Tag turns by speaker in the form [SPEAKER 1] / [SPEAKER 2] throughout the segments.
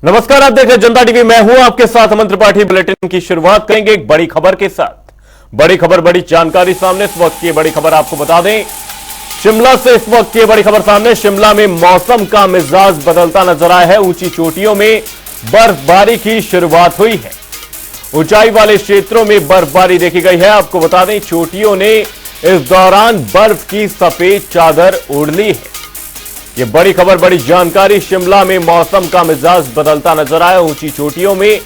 [SPEAKER 1] नमस्कार, आप देख रहे हैं जनता टीवी। मैं हूं आपके साथ अमन त्रिपाठी। बुलेटिन की शुरुआत करेंगे एक बड़ी खबर के साथ। बड़ी खबर, बड़ी जानकारी सामने। इस वक्त की बड़ी खबर आपको बता दें, शिमला से इस वक्त की बड़ी खबर सामने। शिमला में मौसम का मिजाज बदलता नजर आया है। ऊंची चोटियों में बर्फबारी की शुरुआत हुई है। ऊंचाई वाले क्षेत्रों में बर्फबारी देखी गई है। आपको बता दें, चोटियों ने इस दौरान बर्फ की सफेद चादर ओढ़ ली है। ये बड़ी खबर, बड़ी जानकारी। शिमला में मौसम का मिजाज बदलता नजर आया। ऊंची चोटियों में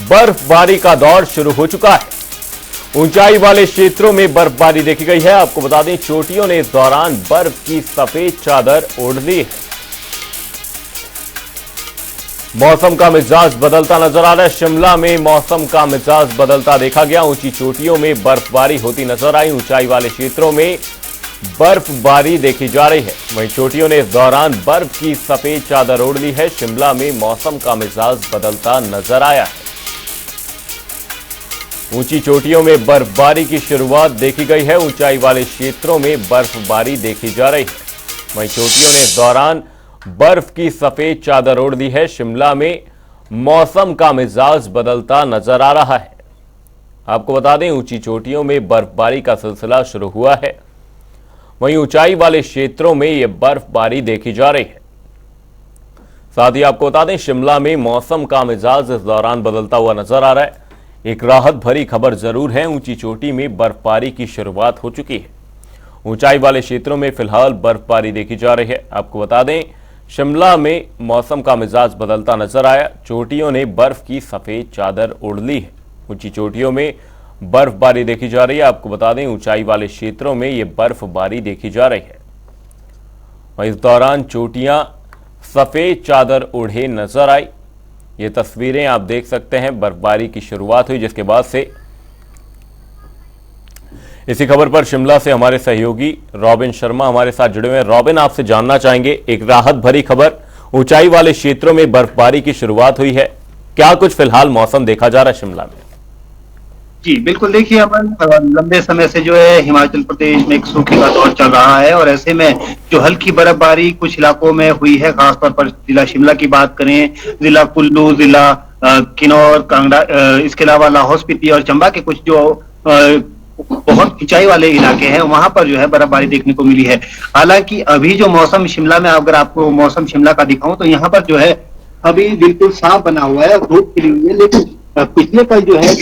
[SPEAKER 1] बर्फबारी का दौर शुरू हो चुका है। ऊंचाई वाले क्षेत्रों में बर्फबारी देखी गई है। आपको बता दें, चोटियों ने इस दौरान बर्फ की सफेद चादर ओढ़ ली है। मौसम का मिजाज बदलता नजर आ रहा है। शिमला में मौसम का मिजाज बदलता देखा गया। ऊंची चोटियों में बर्फबारी होती नजर आई। ऊंचाई वाले क्षेत्रों में बर्फबारी देखी जा रही है। वहीं चोटियों ने इस दौरान बर्फ की सफेद चादर ओढ़ ली है। शिमला में मौसम का मिजाज बदलता नजर आया है। ऊंची चोटियों में बर्फबारी की शुरुआत देखी गई है। ऊंचाई वाले क्षेत्रों में बर्फबारी देखी जा रही है। वहीं चोटियों ने इस दौरान बर्फ की सफेद चादर ओढ़ ली है। शिमला में मौसम का मिजाज बदलता नजर आ रहा है। आपको बता दें, ऊंची चोटियों में बर्फबारी का सिलसिला शुरू हुआ है। वहीं ऊंचाई वाले क्षेत्रों में यह बर्फबारी देखी जा रही है। साथ ही आपको बता दें, शिमला में मौसम का मिजाज इस दौरान बदलता हुआ नजर आ रहा है। एक राहत भरी खबर जरूर है। ऊंची चोटी में बर्फबारी की शुरुआत हो चुकी है। ऊंचाई वाले क्षेत्रों में फिलहाल बर्फबारी देखी जा रही है। आपको बता दें, शिमला में मौसम का मिजाज बदलता नजर आया। चोटियों ने बर्फ की सफेद चादर ओढ़ ली है। ऊंची चोटियों में बर्फबारी देखी जा रही है। आपको बता दें, ऊंचाई वाले क्षेत्रों में यह बर्फबारी देखी जा रही है। वहीं इस दौरान चोटियां सफेद चादर ओढ़े नजर आई। ये तस्वीरें आप देख सकते हैं। बर्फबारी की शुरुआत हुई, जिसके बाद से इसी खबर पर शिमला से हमारे सहयोगी रॉबिन शर्मा हमारे साथ जुड़े हुए हैं। रॉबिन, आपसे जानना चाहेंगे, एक राहत भरी खबर, ऊंचाई वाले क्षेत्रों में बर्फबारी की शुरुआत हुई है। क्या कुछ फिलहाल मौसम देखा जा रहा है शिमला में?
[SPEAKER 2] जी बिल्कुल, देखिए अमन, लंबे समय से जो है हिमाचल प्रदेश में एक सूखे का दौर चल रहा है और ऐसे में जो हल्की बर्फबारी कुछ इलाकों में हुई है, खासतौर पर जिला शिमला की बात करें, जिला कुल्लू, जिला किन्नौर, कांगड़ा, इसके अलावा लाहौल स्पीति और चंबा के कुछ जो बहुत ऊंचाई वाले इलाके हैं, वहां पर जो है बर्फबारी देखने को मिली है। हालांकि अभी जो मौसम शिमला में, अगर आपको मौसम शिमला का दिखाऊं तो यहाँ पर जो है अभी बिल्कुल साफ बना हुआ है, धूप खिली हुई है। लेकिन पिछले कल जो है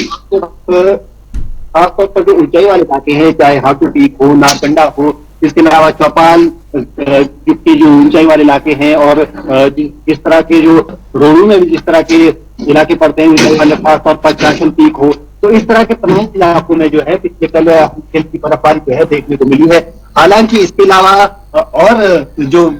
[SPEAKER 2] खासतौर पर जो ऊंचाई वाले इलाके हैं, चाहे हाटू पीक हो, नारकंडा हो, इसके अलावा चौपाल के जो ऊंचाई वाले इलाके हैं और जिस तरह के जो रोहड़ू में भी जिस तरह के इलाके पड़ते हैं ऊंचाई वाले, खासतौर पर चाशल पीक हो, तो इस तरह के तमाम इलाकों में जो है पिछले कल हल्की बर्फबारी जो है देखने को मिली है। हालांकि इसके अलावा और जो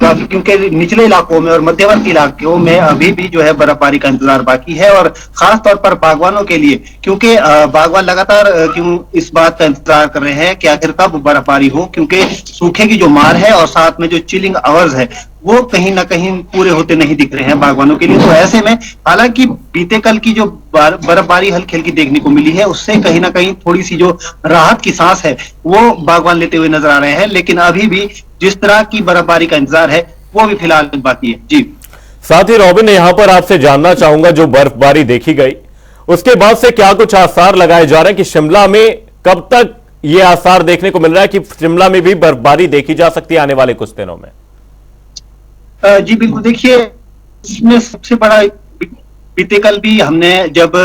[SPEAKER 2] क्योंकि निचले इलाकों में और मध्यवर्ती इलाकों में अभी भी जो है बर्फबारी का इंतजार बाकी है और खास तौर पर बागवानों के लिए, क्योंकि बागवान लगातार क्यों इस बात का इंतजार कर रहे हैं कि आखिर कब बर्फबारी हो, क्योंकि सूखे की जो मार है और साथ में जो चिलिंग आवर्स है वो कहीं ना कहीं पूरे होते नहीं दिख रहे हैं बागवानों के लिए। तो ऐसे में हालांकि बीते कल की जो बर्फबारी हल्की हल्की देखने को मिली है, उससे कहीं ना कहीं थोड़ी सी जो राहत की सांस है वो बागवान लेते हुए नजर आ रहे हैं। लेकिन अभी भी जिस तरह की बर्फबारी का इंतजार है वो भी फिलहाल बाकी है। जी,
[SPEAKER 1] साथ ही रॉबिन, यहां पर आपसे जानना चाहूंगा, जो बर्फबारी देखी गई उसके बाद से क्या कुछ आसार लगाए जा रहे हैं कि शिमला में कब तक ये आसार देखने को मिल रहा है कि शिमला में भी बर्फबारी देखी जा सकती है आने वाले कुछ दिनों में?
[SPEAKER 2] जी बिल्कुल, देखिए इसमें सबसे बड़ा बीते कल भी हमने जब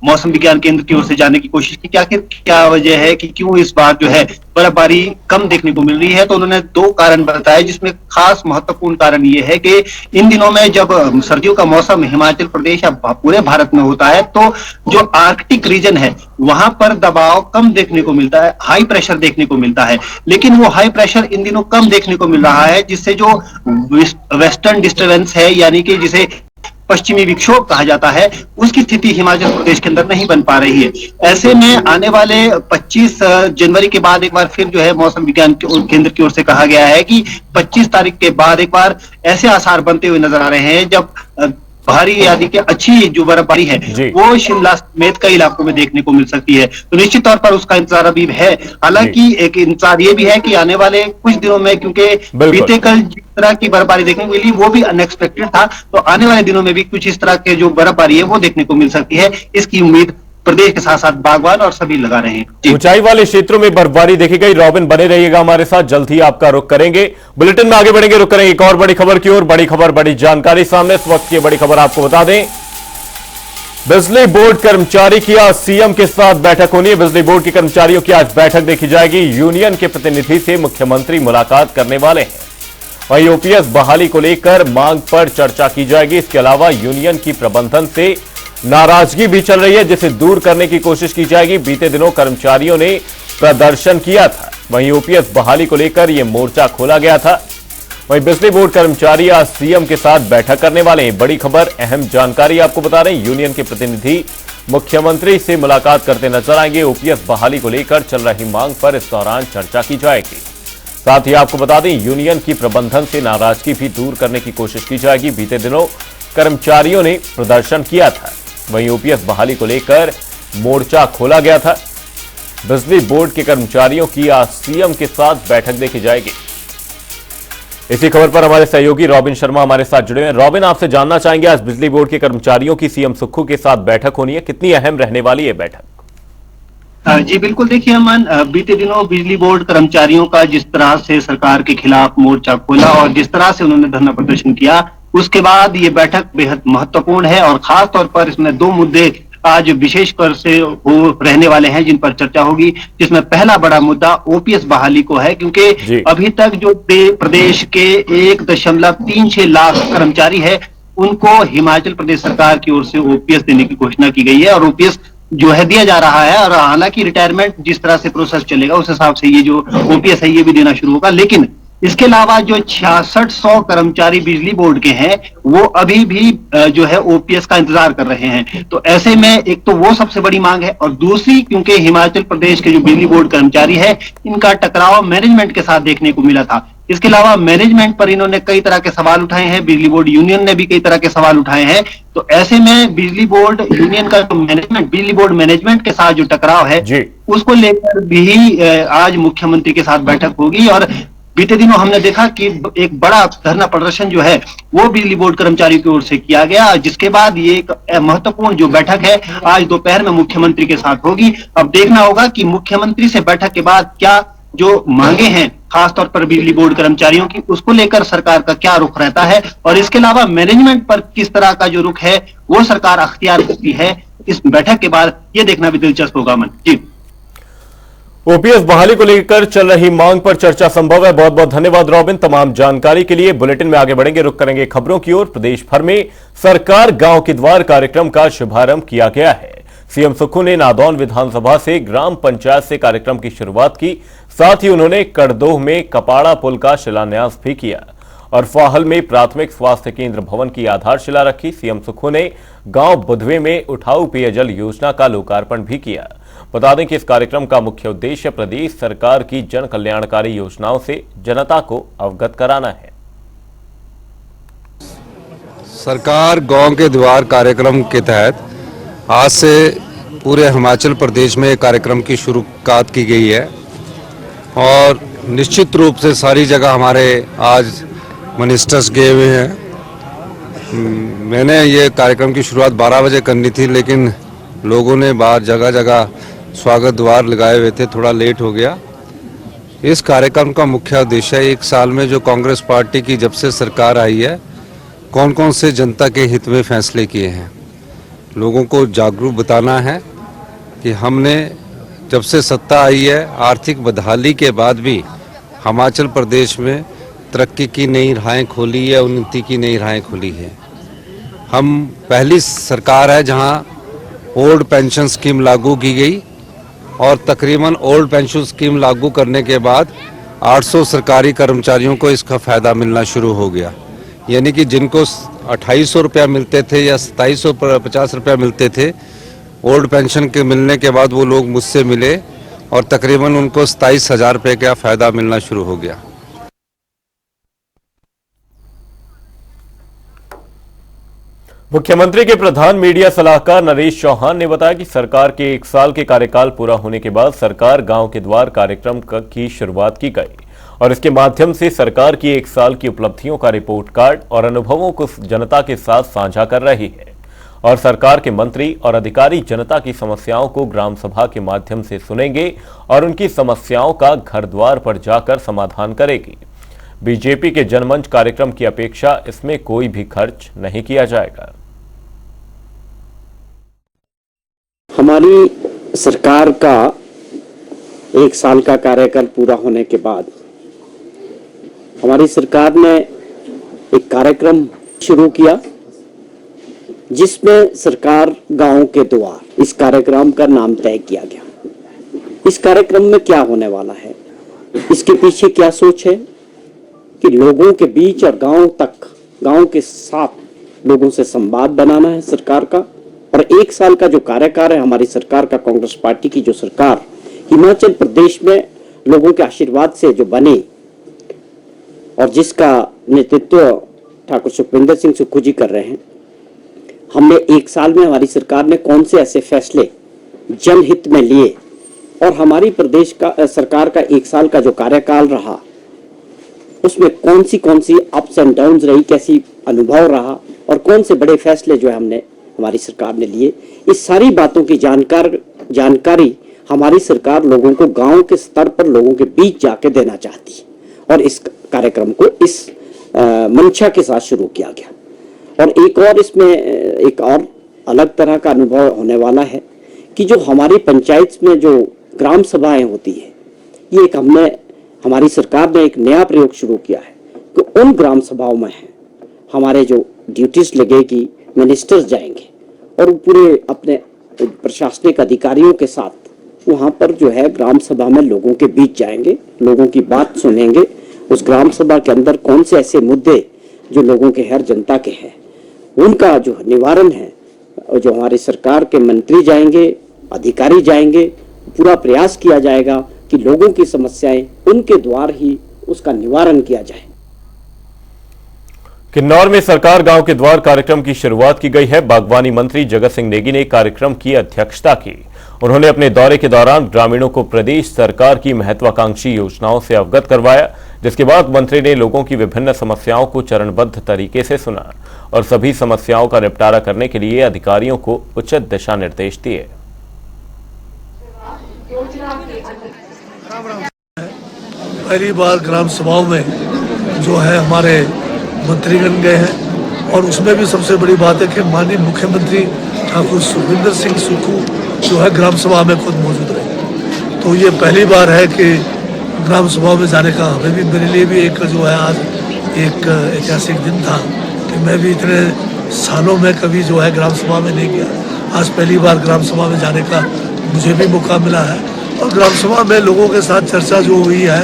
[SPEAKER 2] मौसम विज्ञान केंद्र की ओर से जानने की कोशिश की कि आखिर क्या वजह है कि क्यों इस बार जो है बर्फबारी कम देखने को मिल रही है, तो उन्होंने दो कारण बताए, जिसमें खास महत्वपूर्ण कारण ये है कि इन दिनों में जब सर्दियों का मौसम हिमाचल प्रदेश या पूरे भारत में होता है तो जो आर्कटिक रीजन है वहां पर दबाव कम देखने को मिलता है, हाई प्रेशर देखने को मिलता है। लेकिन वो हाई प्रेशर इन दिनों कम देखने को मिल रहा है, जिससे जो वेस्टर्न डिस्टर्बेंस है, यानी कि जिसे पश्चिमी विक्षोभ कहा जाता है, उसकी स्थिति हिमाचल प्रदेश के अंदर नहीं बन पा रही है। ऐसे में आने वाले 25 जनवरी के बाद एक बार फिर जो है मौसम विज्ञान केंद्र की ओर से कहा गया है कि 25 तारीख के बाद एक बार ऐसे आसार बनते हुए नजर आ रहे हैं जब भारी यानी कि अच्छी जो बर्फबारी है
[SPEAKER 1] जी।
[SPEAKER 2] वो शिमला समेत कई इलाकों में देखने को मिल सकती है। तो निश्चित तौर पर उसका इंतजार अभी है। हालांकि एक इंतजार ये भी है कि आने वाले कुछ दिनों में, क्योंकि
[SPEAKER 1] बिल्कुल।
[SPEAKER 2] बीते कल जिस तरह की बर्फबारी देखने को मिली वो भी अनएक्सपेक्टेड था, तो आने वाले दिनों में भी कुछ इस तरह के जो बर्फबारी है वो देखने को मिल सकती है। इसकी उम्मीद प्रदेश के साथ साथ बागवान और सभी लगा रहे हैं। जी।
[SPEAKER 1] ऊंचाई वाले क्षेत्रों में बर्फबारी देखी गई। रॉबिन बने रहिएगा हमारे साथ, जल्द ही आपका रुख करेंगे। बुलेटिन में आगे बढ़ेंगे, रुख करेंगे एक और बड़ी खबर की ओर। बड़ी खबर, बड़ी जानकारी सामने इस वक्त की बड़ी खबर आपको बता दें। बिजली बोर्ड कर्मचारी की आज सीएम के साथ बैठक होनी है। बिजली बोर्ड के कर्मचारियों की आज बैठक देखी जाएगी। यूनियन के प्रतिनिधि से मुख्यमंत्री मुलाकात करने वाले हैं। वहीं ओपीएस बहाली को लेकर मांग पर चर्चा की जाएगी। इसके अलावा यूनियन की प्रबंधन से नाराजगी भी चल रही है, जिसे दूर करने की कोशिश की जाएगी। बीते दिनों कर्मचारियों ने प्रदर्शन किया था, वहीं ओपीएस बहाली को लेकर यह मोर्चा खोला गया था। वहीं बिजली बोर्ड कर्मचारी आज सीएम के साथ बैठक करने वाले हैं। बड़ी खबर, अहम जानकारी आपको बता रहे हैं। यूनियन के प्रतिनिधि मुख्यमंत्री से मुलाकात करते नजर आएंगे। ओपीएस बहाली को लेकर चल रही मांग पर इस दौरान चर्चा की जाएगी। साथ ही आपको बता दें, यूनियन की प्रबंधन से नाराजगी भी दूर करने की कोशिश की जाएगी। बीते दिनों कर्मचारियों ने प्रदर्शन किया था, वहीं ओपीएस बहाली को लेकर मोर्चा खोला गया था। बिजली बोर्ड के कर्मचारियों की आज सीएम के साथ बैठक देखी जाएगी। इसी खबर पर हमारे सहयोगी रॉबिन शर्मा हमारे साथ जुड़े हैं। रॉबिन, आपसे जानना चाहेंगे, आज बिजली बोर्ड के कर्मचारियों की सीएम सुक्खू के साथ बैठक होनी है, कितनी अहम रहने वाली है बैठक?
[SPEAKER 2] जी बिल्कुल, देखिए अमन, बीते दिनों बिजली बोर्ड कर्मचारियों का जिस तरह से सरकार के खिलाफ मोर्चा खोला और जिस तरह से उन्होंने धरना प्रदर्शन किया, उसके बाद ये बैठक बेहद महत्वपूर्ण है और खास तौर पर इसमें दो मुद्दे आज विशेषकर से वो रहने वाले हैं जिन पर चर्चा होगी। जिसमें पहला बड़ा मुद्दा ओपीएस बहाली को है, क्योंकि अभी तक जो प्रदेश के 1.36 लाख कर्मचारी है उनको हिमाचल प्रदेश सरकार की ओर से ओपीएस देने की घोषणा की गई है और ओपीएस जो है दिया जा रहा है। और हालांकि रिटायरमेंट जिस तरह से प्रोसेस चलेगा उस हिसाब से ये जो ओपीएस है ये भी देना शुरू होगा। लेकिन इसके अलावा जो 6600 कर्मचारी बिजली बोर्ड के हैं वो अभी भी जो है ओपीएस का इंतजार कर रहे हैं। तो ऐसे में एक तो वो सबसे बड़ी मांग है और दूसरी, क्योंकि हिमाचल प्रदेश के जो बिजली बोर्ड कर्मचारी है इनका टकराव मैनेजमेंट के साथ देखने को मिला था। इसके अलावा मैनेजमेंट पर इन्होंने कई तरह के सवाल उठाए हैं, बिजली बोर्ड यूनियन ने भी कई तरह के सवाल उठाए हैं। तो ऐसे में बिजली बोर्ड यूनियन का जो मैनेजमेंट, बिजली बोर्ड मैनेजमेंट के साथ जो टकराव है उसको लेकर भी आज मुख्यमंत्री के साथ बैठक होगी। और बीते दिनों हमने देखा कि एक बड़ा धरना प्रदर्शन जो है वो बिजली बोर्ड कर्मचारियों की ओर से किया गया, जिसके बाद ये एक महत्वपूर्ण जो बैठक है आज दोपहर में मुख्यमंत्री के साथ होगी। अब देखना होगा कि मुख्यमंत्री से बैठक के बाद क्या जो मांगे हैं खासतौर पर बिजली बोर्ड कर्मचारियों की, उसको लेकर सरकार का क्या रुख रहता है और इसके अलावा मैनेजमेंट पर किस तरह का जो रुख है वो सरकार अख्तियार करती है। इस बैठक के बाद ये देखना भी दिलचस्प होगा। मन जी,
[SPEAKER 1] ओपीएस बहाली को लेकर चल रही मांग पर चर्चा संभव है। बहुत बहुत धन्यवाद रॉबिन तमाम जानकारी के लिए। बुलेटिन में आगे बढ़ेंगे, रुख करेंगे खबरों की ओर। प्रदेश भर में सरकार गांव के द्वार कार्यक्रम का शुभारंभ किया गया है। सीएम सुक्खू ने नादौन विधानसभा से ग्राम पंचायत से कार्यक्रम की शुरुआत की। साथ ही उन्होंने कड़दोह में कपाड़ा पुल का शिलान्यास भी किया और फाहल में प्राथमिक स्वास्थ्य केंद्र भवन की आधारशिला रखी। सीएम सुक्खू ने गांव बुधवे में उठाऊ पेयजल योजना का लोकार्पण भी किया। बता दें कि इस कार्यक्रम का मुख्य उद्देश्य प्रदेश सरकार की जन कल्याणकारी योजनाओं से जनता को अवगत कराना है।
[SPEAKER 3] सरकार गांव के द्वार कार्यक्रम के तहत आज से पूरे हिमाचल प्रदेश में कार्यक्रम की शुरुआत की गई है और निश्चित रूप से सारी जगह हमारे आज मिनिस्टर्स गए हुए हैं। मैंने ये कार्यक्रम की शुरुआत 12 बजे करनी थी, लेकिन लोगों ने बाहर जगह जगह स्वागत द्वार लगाए हुए थे, थोड़ा लेट हो गया। इस कार्यक्रम का मुख्य उद्देश्य एक साल में जो कांग्रेस पार्टी की जब से सरकार आई है कौन कौन से जनता के हित में फैसले किए हैं, लोगों को जागरूक बताना है कि हमने जब से सत्ता आई है आर्थिक बदहाली के बाद भी हिमाचल प्रदेश में तरक्की की नई राहें खोली है, उन्नति की नई राहें खोली है। हम पहली सरकार है जहां ओल्ड पेंशन स्कीम लागू की गई और तकरीबन ओल्ड पेंशन स्कीम लागू करने के बाद 800 सरकारी कर्मचारियों को इसका फ़ायदा मिलना शुरू हो गया। यानी कि जिनको 2800 रुपया मिलते थे या 2750 रुपया मिलते थे, ओल्ड पेंशन के मिलने के बाद वो लोग मुझसे मिले और तकरीबन उनको 27,000 रुपये का फ़ायदा मिलना शुरू हो गया।
[SPEAKER 1] मुख्यमंत्री के प्रधान मीडिया सलाहकार नरेश चौहान ने बताया कि सरकार के 1 साल के कार्यकाल पूरा होने के बाद सरकार गांव के द्वार कार्यक्रम की शुरुआत की गई और इसके माध्यम से सरकार की 1 साल की उपलब्धियों का रिपोर्ट कार्ड और अनुभवों को जनता के साथ साझा कर रही है और सरकार के मंत्री और अधिकारी जनता की समस्याओं को ग्राम सभा के माध्यम से सुनेंगे और उनकी समस्याओं का घर द्वार पर जाकर समाधान करेगी। बीजेपी के जनमंच कार्यक्रम की अपेक्षा इसमें कोई भी खर्च नहीं किया जाएगा।
[SPEAKER 4] हमारी सरकार का 1 साल का कार्यकाल पूरा होने के बाद हमारी सरकार ने एक कार्यक्रम शुरू किया जिसमें सरकार गांव के द्वार, इस कार्यक्रम का नाम तय किया गया। इस कार्यक्रम में क्या होने वाला है, इसके पीछे क्या सोच है कि लोगों के बीच और गांव तक, गांव के साथ लोगों से संवाद बनाना है सरकार का। और 1 साल का जो कार्यकाल है हमारी सरकार का, कांग्रेस पार्टी की जो सरकार हिमाचल प्रदेश में लोगों के आशीर्वाद से जो बने और जिसका नेतृत्व ठाकुर सुखविंदर सिंह सुक्खू जी कर रहे हैं, हमने 1 साल में हमारी सरकार ने कौन से ऐसे फैसले जनहित में लिए और हमारी प्रदेश का सरकार का 1 साल का जो कार्यकाल रहा उसमें कौन सी अप्स एंड डाउन्स रही, कैसी अनुभव रहा और कौन से बड़े फैसले जो है हमने हमारी सरकार ने लिए, इस सारी बातों की जानकारी हमारी सरकार लोगों को गांव के स्तर पर लोगों के बीच जाके देना चाहती है और इस कार्यक्रम को इस मंशा के साथ शुरू किया गया। और इसमें एक और अलग तरह का अनुभव होने वाला है कि जो हमारी पंचायत में जो ग्राम सभाएं होती है, ये एक हमारी सरकार ने एक नया प्रयोग शुरू किया है कि उन ग्राम सभाओं में हमारे जो ड्यूटीज लगेगी, मिनिस्टर्स जाएंगे और पूरे अपने प्रशासनिक अधिकारियों के साथ वहाँ पर जो है ग्राम सभा में लोगों के बीच जाएंगे, लोगों की बात सुनेंगे। उस ग्राम सभा के अंदर कौन से ऐसे मुद्दे जो लोगों के, हर जनता के हैं, उनका जो निवारण है, जो हमारी सरकार के मंत्री जाएंगे, अधिकारी जाएंगे, पूरा प्रयास किया जाएगा कि लोगों की समस्याएं उनके द्वार ही उसका निवारण किया जाए।
[SPEAKER 1] किन्नौर में सरकार गांव के द्वार कार्यक्रम की शुरुआत की गई है। बागवानी मंत्री जगत सिंह नेगी ने कार्यक्रम की अध्यक्षता की। उन्होंने अपने दौरे के दौरान ग्रामीणों को प्रदेश सरकार की महत्वाकांक्षी योजनाओं से अवगत करवाया, जिसके बाद मंत्री ने लोगों की विभिन्न समस्याओं को चरणबद्ध तरीके से सुना और सभी समस्याओं का निपटारा करने के लिए अधिकारियों को उचित दिशा निर्देश दिए।
[SPEAKER 5] पहली बार ग्राम सभाओं में जो है हमारे मंत्रीगण गए हैं और उसमें भी सबसे बड़ी बात है कि माननीय मुख्यमंत्री ठाकुर सुखविंदर सिंह सुक्खू जो है ग्राम सभा में खुद मौजूद रहे। तो ये पहली बार है कि ग्राम सभा में जाने का हमें भी, मेरे लिए भी एक जो है आज एक ऐतिहासिक दिन था कि मैं भी इतने सालों में कभी जो है ग्राम सभा में नहीं गया। आज पहली बार ग्राम सभा में जाने का मुझे भी मौका मिला है और ग्राम सभा में लोगों के साथ चर्चा जो हुई है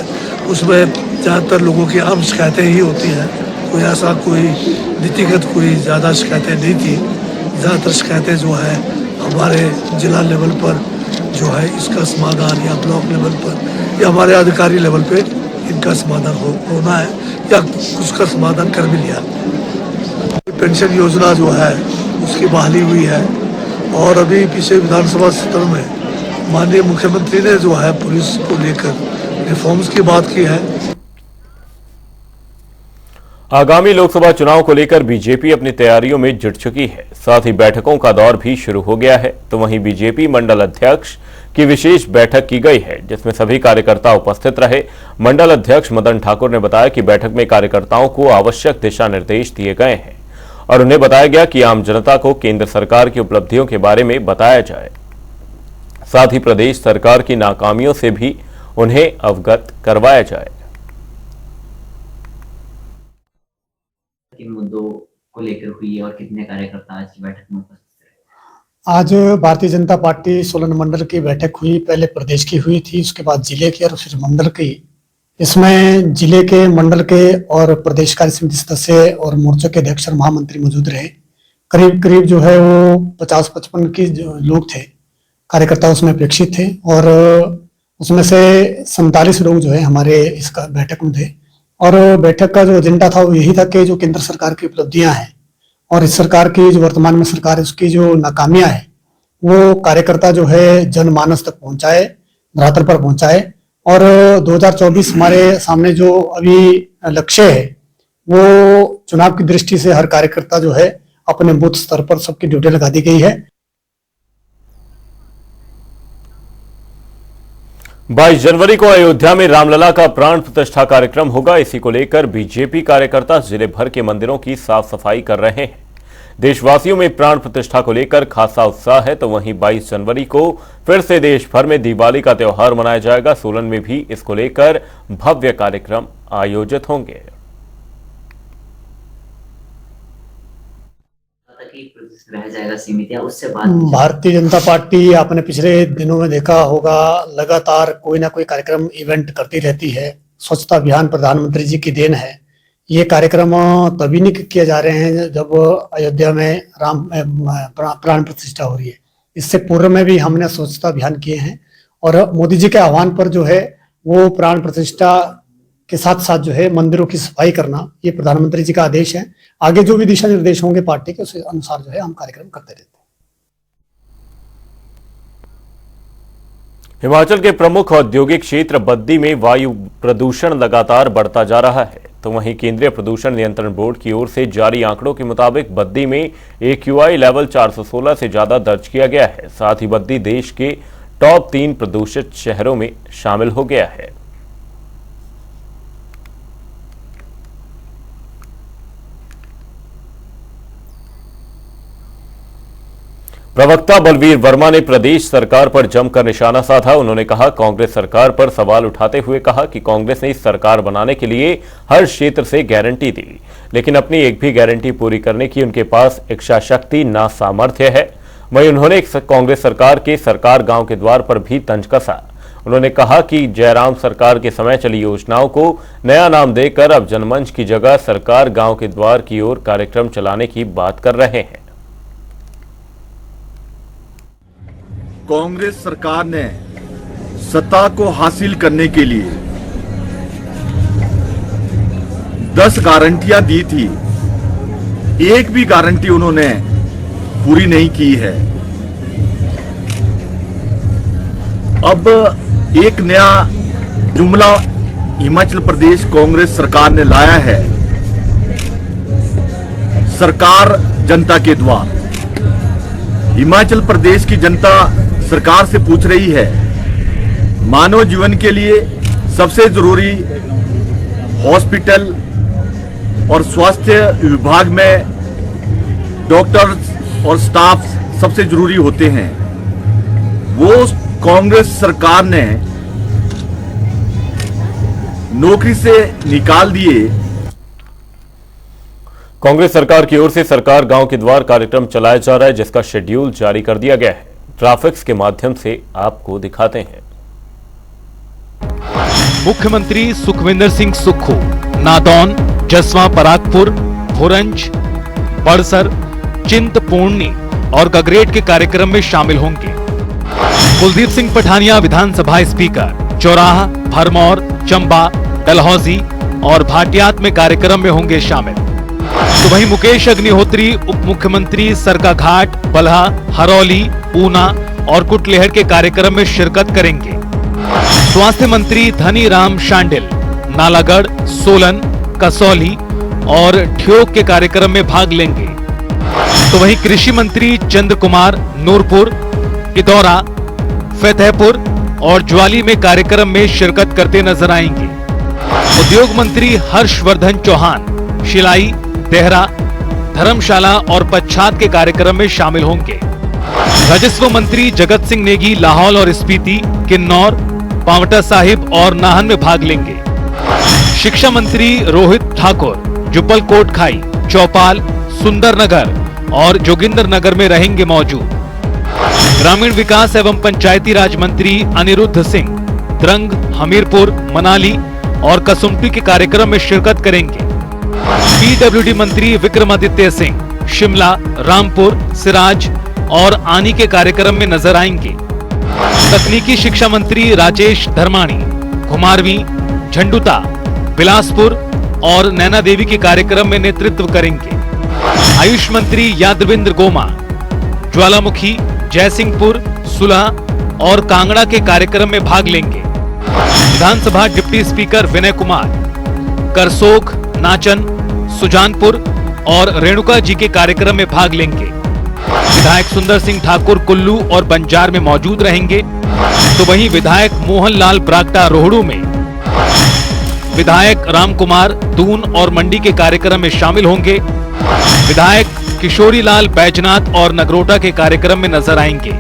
[SPEAKER 5] उसमें ज़्यादातर लोगों की आम शिकायतें ही होती हैं। कोई ऐसा कोई नीतिगत कोई ज़्यादा शिकायतें नहीं थी। ज़्यादातर शिकायतें जो है हमारे जिला लेवल पर जो है इसका समाधान या ब्लॉक लेवल पर या हमारे अधिकारी लेवल पे इनका समाधान होना है या उसका समाधान कर भी लिया। पेंशन योजना जो है उसकी बहाली हुई है और अभी पीछे विधानसभा सत्र में माननीय मुख्यमंत्री ने जो है पुलिस को लेकर रिफॉर्म्स की बात की है।
[SPEAKER 1] आगामी लोकसभा चुनाव को लेकर बीजेपी अपनी तैयारियों में जुट चुकी है। साथ ही बैठकों का दौर भी शुरू हो गया है। तो वहीं बीजेपी मंडल अध्यक्ष की विशेष बैठक की गई है जिसमें सभी कार्यकर्ता उपस्थित रहे। मंडल अध्यक्ष मदन ठाकुर ने बताया कि बैठक में कार्यकर्ताओं को आवश्यक दिशा निर्देश दिए गए हैं और उन्हें बताया गया कि आम जनता को केंद्र सरकार की उपलब्धियों के बारे में बताया जाए, साथ ही प्रदेश सरकार की नाकामियों से भी उन्हें अवगत करवाया जाए।
[SPEAKER 6] किन मुद्दों को लेकर हुई और कितने कार्यकर्ता आज की बैठक में उपस्थित रहे?
[SPEAKER 7] आज भारतीय जनता पार्टी सोलन मंडल की बैठक हुई। पहले प्रदेश की हुई थी, उसके बाद जिले की और फिर मंडल की। इसमें जिले के, मंडल के और प्रदेश कार्य समिति सदस्य और मोर्चा के अध्यक्ष और महामंत्री मौजूद रहे। करीब करीब जो है वो 50-55 के जो लोग थे, कार्यकर्ता उसमें अपेक्षित थे और उसमें से 47 लोग जो है हमारे इस बैठक में थे। और बैठक का जो एजेंडा था वो यही था कि जो केंद्र सरकार की उपलब्धियां हैं और इस सरकार की जो वर्तमान में सरकार है उसकी जो नाकामियां है वो कार्यकर्ता जो है जनमानस तक पहुंचाए, धरातल पर पहुंचाए। और 2024 हमारे सामने जो अभी लक्ष्य है वो चुनाव की दृष्टि से हर कार्यकर्ता जो है अपने बूथ स्तर पर सबकी ड्यूटी लगा दी गई है।
[SPEAKER 1] 22 जनवरी को अयोध्या में रामलला का प्राण प्रतिष्ठा कार्यक्रम होगा। इसी को लेकर बीजेपी कार्यकर्ता जिले भर के मंदिरों की साफ सफाई कर रहे हैं। देशवासियों में प्राण प्रतिष्ठा को लेकर खासा उत्साह है, तो वहीं 22 जनवरी को फिर से देश भर में दिवाली का त्यौहार मनाया जाएगा। सोलन में भी इसको लेकर भव्य कार्यक्रम आयोजित होंगे।
[SPEAKER 6] रह जाएगा सीमित या उससे बात?
[SPEAKER 7] भारतीय जनता पार्टी आपने पिछले दिनों में देखा होगा, लगातार कोई ना कोई कार्यक्रम इवेंट करती रहती है। स्वच्छता अभियान प्रधानमंत्री जी की देन है। ये कार्यक्रम तभी नहीं किए जा रहे हैं जब अयोध्या में राम प्राण प्रतिष्ठा हो रही है। इससे पूर्व में भी हमने स्वच्छता अभियान किए हैं और मोदी जी के आह्वान पर जो है वो प्राण प्रतिष्ठा के साथ साथ जो है मंदिरों की सफाई करना, ये प्रधानमंत्री जी का आदेश है। आगे जो भी दिशा निर्देश होंगे पार्टी के, उस अनुसार जो है हम कार्यक्रम करते रहते हैं।
[SPEAKER 1] हिमाचल के प्रमुख औद्योगिक क्षेत्र बद्दी में वायु प्रदूषण लगातार बढ़ता जा रहा है, तो वहीं केंद्रीय प्रदूषण नियंत्रण बोर्ड की ओर से जारी आंकड़ों के मुताबिक बद्दी में AQI लेवल 416 से ज्यादा दर्ज किया गया है। साथ ही बद्दी देश के टॉप 3 प्रदूषित शहरों में शामिल हो गया है। प्रवक्ता बलवीर वर्मा ने प्रदेश सरकार पर जमकर निशाना साधा। उन्होंने कहा, कांग्रेस सरकार पर सवाल उठाते हुए कहा कि कांग्रेस ने इस सरकार बनाने के लिए हर क्षेत्र से गारंटी दी, लेकिन अपनी एक भी गारंटी पूरी करने की उनके पास इच्छा शक्ति ना सामर्थ्य है। वहीं उन्होंने कांग्रेस सरकार के सरकार गांव के द्वार पर भी तंज कसा। उन्होंने कहा कि जयराम सरकार के समय चली योजनाओं को नया नाम देकर अब जनमंच की जगह सरकार गांव के द्वार की ओर कार्यक्रम चलाने की बात कर रहे हैं।
[SPEAKER 8] कांग्रेस सरकार ने सत्ता को हासिल करने के लिए 10 गारंटियां दी थी, एक भी गारंटी उन्होंने पूरी नहीं की है। अब एक नया जुमला हिमाचल प्रदेश कांग्रेस सरकार ने लाया है, सरकार जनता के द्वार। हिमाचल प्रदेश की जनता सरकार से पूछ रही है, मानव जीवन के लिए सबसे जरूरी हॉस्पिटल और स्वास्थ्य विभाग में डॉक्टर्स और स्टाफ सबसे जरूरी होते हैं, वो कांग्रेस सरकार ने नौकरी से निकाल दिए।
[SPEAKER 1] कांग्रेस सरकार की ओर से सरकार गांव के द्वार कार्यक्रम चलाया जा रहा है, जिसका शेड्यूल जारी कर दिया गया है। ग्राफिक्स के माध्यम से आपको दिखाते हैं।
[SPEAKER 9] मुख्यमंत्री सुखविंदर सिंह सुक्खू नादौन, जसवां परागपुर, भुरंज, बड़सर, चिंतपूर्णी और गगरेट के कार्यक्रम में शामिल होंगे। कुलदीप सिंह पठानिया विधानसभा स्पीकर चौराहा, भरमौर, चंबा, डलहौजी और भाटियात में कार्यक्रम में होंगे शामिल। तो वहीं मुकेश अग्निहोत्री उप मुख्यमंत्री सरकाघाट, बल्हा, हरौली, ऊना और कुटलेहड़ के कार्यक्रम में शिरकत करेंगे। स्वास्थ्य मंत्री धनी राम शांडिल नालागढ़, सोलन, कसौली और ठियोग के कार्यक्रम में भाग लेंगे। तो वहीं कृषि मंत्री चंद्र कुमार नूरपुर, इदौरा, फतेहपुर और ज्वाली में कार्यक्रम में शिरकत करते नजर आएंगे। उद्योग मंत्री हर्षवर्धन चौहान शिलाई, देहरा, धर्मशाला और पच्छाद के कार्यक्रम में शामिल होंगे। राजस्व मंत्री जगत सिंह नेगी लाहौल और स्पीति, किन्नौर, पांवटा साहिब और नाहन में भाग लेंगे। शिक्षा मंत्री रोहित ठाकुर जुब्बल कोटखाई, चौपाल, सुंदरनगर और जोगिंदरनगर में रहेंगे मौजूद। ग्रामीण विकास एवं पंचायती राज मंत्री अनिरुद्ध सिंह द्रंग, हमीरपुर, मनाली और कसुम्पटी के कार्यक्रम में शिरकत करेंगे। पीडब्ल्यूडी मंत्री विक्रमादित्य सिंह शिमला, रामपुर, सिराज और आनी के कार्यक्रम में नजर आएंगे। तकनीकी शिक्षा मंत्री राजेश धर्माणी घुमारवी, झंडुता, बिलासपुर और नैना देवी के कार्यक्रम में नेतृत्व करेंगे। आयुष मंत्री यादविंद्र गोमा ज्वालामुखी, जयसिंहपुर, सुलह और कांगड़ा के कार्यक्रम में भाग लेंगे। विधानसभा डिप्टी स्पीकर विनय कुमार करसोग, नाचन, सुजानपुर और रेणुका जी के कार्यक्रम में भाग लेंगे। विधायक सुंदर सिंह ठाकुर कुल्लू और बंजार में मौजूद रहेंगे, तो वहीं विधायक मोहनलाल ब्रागटा रोहड़ू में, विधायक रामकुमार दून और मंडी के कार्यक्रम में शामिल होंगे। विधायक किशोरीलाल बैजनाथ और नगरोटा के कार्यक्रम में नजर आएंगे।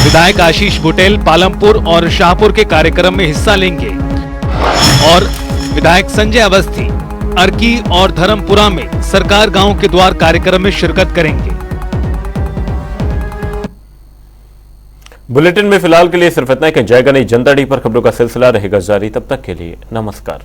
[SPEAKER 9] विधायक आशीष बुटेल पालमपुर और शाहपुर के कार्यक्रम में हिस्सा लेंगे और विधायक संजय अवस्थी अर्की और धर्मपुरा में सरकार गांव के द्वार कार्यक्रम में शिरकत करेंगे।
[SPEAKER 1] बुलेटिन में फिलहाल के लिए सिर्फ इतना ही। जय गणेश। जनता डी पर खबरों का सिलसिला रहेगा जारी। तब तक के लिए नमस्कार।